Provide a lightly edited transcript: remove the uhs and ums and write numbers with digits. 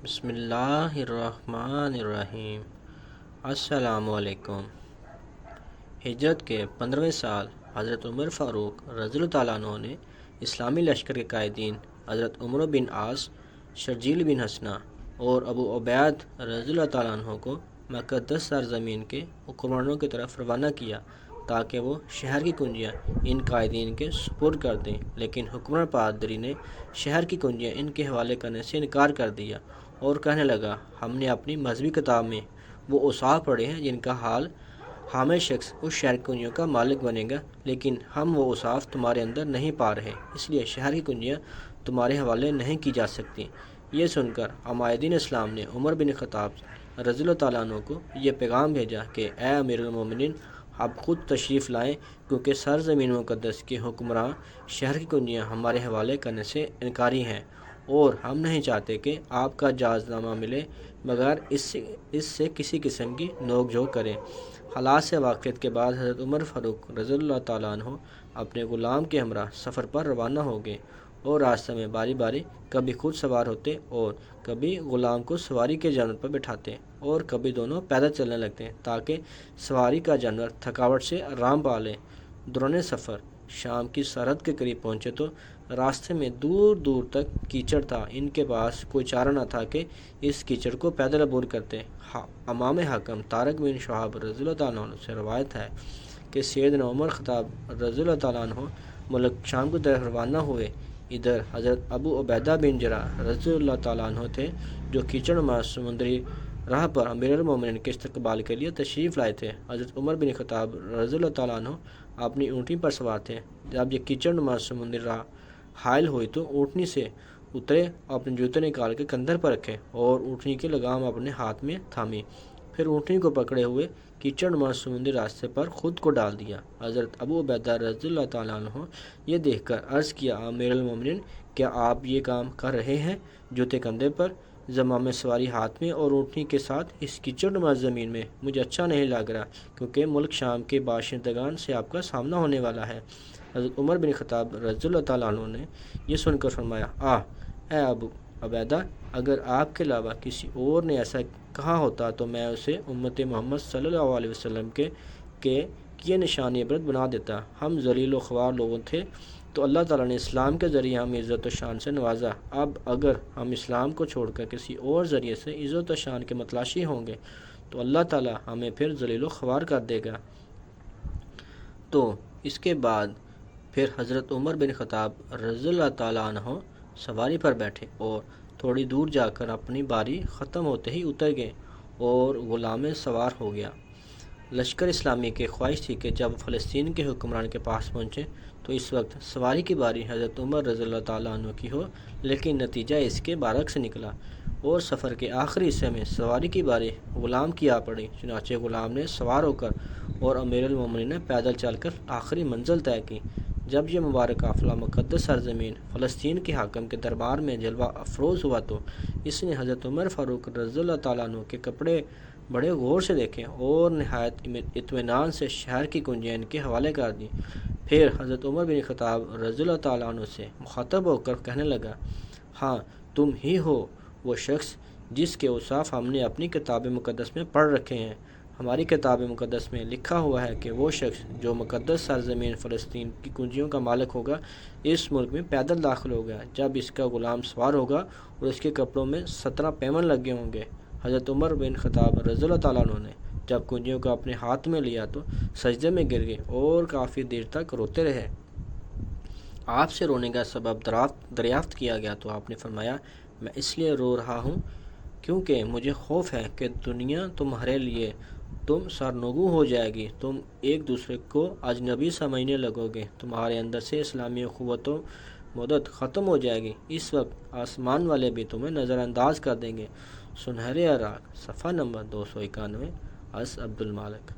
بسم اللہ الرحمن الرحیم۔ السلام علیکم۔ ہجرت کے 15ویں سال حضرت عمر فاروق رضی اللہ تعالیٰ عنہ نے اسلامی لشکر کے قائدین حضرت عمرو بن عاص، شرجیل بن حسنہ اور ابو عبید رضی اللہ تعالیٰ عنہ کو مقدس سرزمین کے حکمرانوں کی طرف روانہ کیا تاکہ وہ شہر کی کنجیاں ان قائدین کے سپرد کر دیں، لیکن حکمران پادری نے شہر کی کنجیاں ان کے حوالے کرنے سے انکار کر دیا اور کہنے لگا، ہم نے اپنی مذہبی کتاب میں وہ اوصاف پڑھے ہیں جن کا حامل شخص اس شہر کی کنجیوں کا مالک بنے گا، لیکن ہم وہ اوصاف تمہارے اندر نہیں پا رہے، اس لیے شہر کی کنجیاں تمہارے حوالے نہیں کی جا سکتی۔ یہ سن کر عمائدین اسلام نے عمر بن خطاب رضی اللہ تعالیٰ عنہ کو یہ پیغام بھیجا کہ اے امیر المومنین، آپ خود تشریف لائیں، کیونکہ سرزمین مقدس کے حکمراں شہر کی کنجیاں ہمارے حوالے کرنے سے انکاری ہیں، اور ہم نہیں چاہتے کہ آپ کا جائز نامہ ملے مگر اس سے کسی قسم کی نوک جھوک کریں۔ حالات سے واقفیت کے بعد حضرت عمر فاروق رضی اللہ تعالیٰ عنہ اپنے غلام کے ہمراہ سفر پر روانہ ہو گئے اور راستہ میں باری باری کبھی خود سوار ہوتے اور کبھی غلام کو سواری کے جانور پر بٹھاتے اور کبھی دونوں پیدل چلنے لگتے تاکہ سواری کا جانور تھکاوٹ سے آرام پا لے۔ دوران سفر شام کی سرحد کے قریب پہنچے تو راستے میں دور دور تک کیچڑ تھا، ان کے پاس کوئی چارہ نہ تھا کہ اس کیچڑ کو پیدل عبور کرتے۔ امام حکم طارق بن شہاب رضی اللہ تعالیٰ عنہ سے روایت ہے کہ سیدنا عمر خطاب رضی اللہ تعالیٰ عنہ ملک شام کی طرف روانہ ہوئے۔ ادھر حضرت ابو عبیدہ بن جراح رضی اللہ تعالیٰ عنہ تھے جو کیچڑ نما سمندری راہ پر امیر المومنین کے استقبال کے لیے تشریف لائے تھے۔ حضرت عمر بن خطاب رضی اللہ تعالیٰ عنہ اپنی اونٹنی پر سوار تھے۔ جب یہ کیچڑ نما سمندری راہ حائل ہوئی تو اونٹنی سے اترے، اپنے جوتے نکال کے کندھر پر رکھے اور اونٹنی کی لگام اپنے ہاتھ میں تھامی، پھر اونٹنی کو پکڑے ہوئے کیچڑ نما سمندری راستے پر خود کو ڈال دیا۔ حضرت ابو عبیدہ رضی اللہ تعالیٰ عنہ یہ دیکھ کر عرض کیا، امیر المومنین، کیا آپ یہ کام کر رہے ہیں؟ جوتے کندھے پر، زمام سواری ہاتھ میں اور اونٹنی کے ساتھ اس کیچڑ نما زمین میں مجھے اچھا نہیں لگ رہا، کیونکہ ملک شام کے باشندگان سے آپ کا سامنا ہونے والا ہے۔ حضرت عمر بن خطاب رضی اللہ تعالیٰ عنہ نے یہ سن کر فرمایا، اے ابو عبیدہ، اگر آپ کے علاوہ کسی اور نے ایسا کہا ہوتا تو میں اسے امت محمد صلی اللہ علیہ وسلم کے کیے نشانی عبرت بنا دیتا۔ ہم ذلیل و خوار لوگوں تھے تو اللہ تعالیٰ نے اسلام کے ذریعے ہمیں عزت و شان سے نوازا۔ اب اگر ہم اسلام کو چھوڑ کر کسی اور ذریعے سے عزت و شان کے متلاشی ہوں گے تو اللہ تعالیٰ ہمیں پھر ذلیل و خوار کر دے گا۔ تو اس کے بعد پھر حضرت عمر بن خطاب رضی اللہ تعالیٰ عنہ سواری پر بیٹھے اور تھوڑی دور جا کر اپنی باری ختم ہوتے ہی اتر گئے اور غلام سوار ہو گیا۔ لشکر اسلامی کی خواہش تھی کہ جب فلسطین کے حکمران کے پاس پہنچے تو اس وقت سواری کی باری حضرت عمر رضی اللہ تعالیٰ عنہ کی ہو، لیکن نتیجہ اس کے برعکس نکلا اور سفر کے آخری حصے میں سواری کی باری غلام کی آ پڑی۔ چنانچہ غلام نے سوار ہو کر اور امیر المومنین نے پیدل چل کر آخری منزل طے کی۔ جب یہ مبارک قافلہ مقدس سرزمین فلسطین کے حاکم کے دربار میں جلوہ افروز ہوا تو اس نے حضرت عمر فاروق رضی اللہ تعالیٰ عنہ کے کپڑے بڑے غور سے دیکھے اور نہایت اطمینان سے شہر کی کنجیاں ان کے حوالے کر دیں۔ پھر حضرت عمر بن خطاب رضی اللہ تعالیٰ عنہ سے مخاطب ہو کر کہنے لگا، ہاں، تم ہی ہو وہ شخص جس کے اوصاف ہم نے اپنی کتاب مقدس میں پڑھ رکھے ہیں۔ ہماری کتاب مقدس میں لکھا ہوا ہے کہ وہ شخص جو مقدس سرزمین فلسطین کی کنجیوں کا مالک ہوگا اس ملک میں پیدل داخل ہوگا جب اس کا غلام سوار ہوگا اور اس کے کپڑوں میں 17 پیمن لگے ہوں گے۔ حضرت عمر بن خطاب رضی اللہ تعالیٰ عنہ نے جب کنجیوں کو اپنے ہاتھ میں لیا تو سجدے میں گر گئے اور کافی دیر تک روتے رہے۔ آپ سے رونے کا سبب دریافت کیا گیا تو آپ نے فرمایا، میں اس لیے رو رہا ہوں کیونکہ مجھے خوف ہے کہ دنیا تمہارے لیے تم سرنگوں ہو جائے گی، تم ایک دوسرے کو اجنبی سمجھنے لگو گے، تمہارے اندر سے اسلامی اخوت و مودت ختم ہو جائے گی، اس وقت آسمان والے بھی تمہیں نظر انداز کر دیں گے۔ سنہرے عراق، صفحہ نمبر 291، عبد المالک۔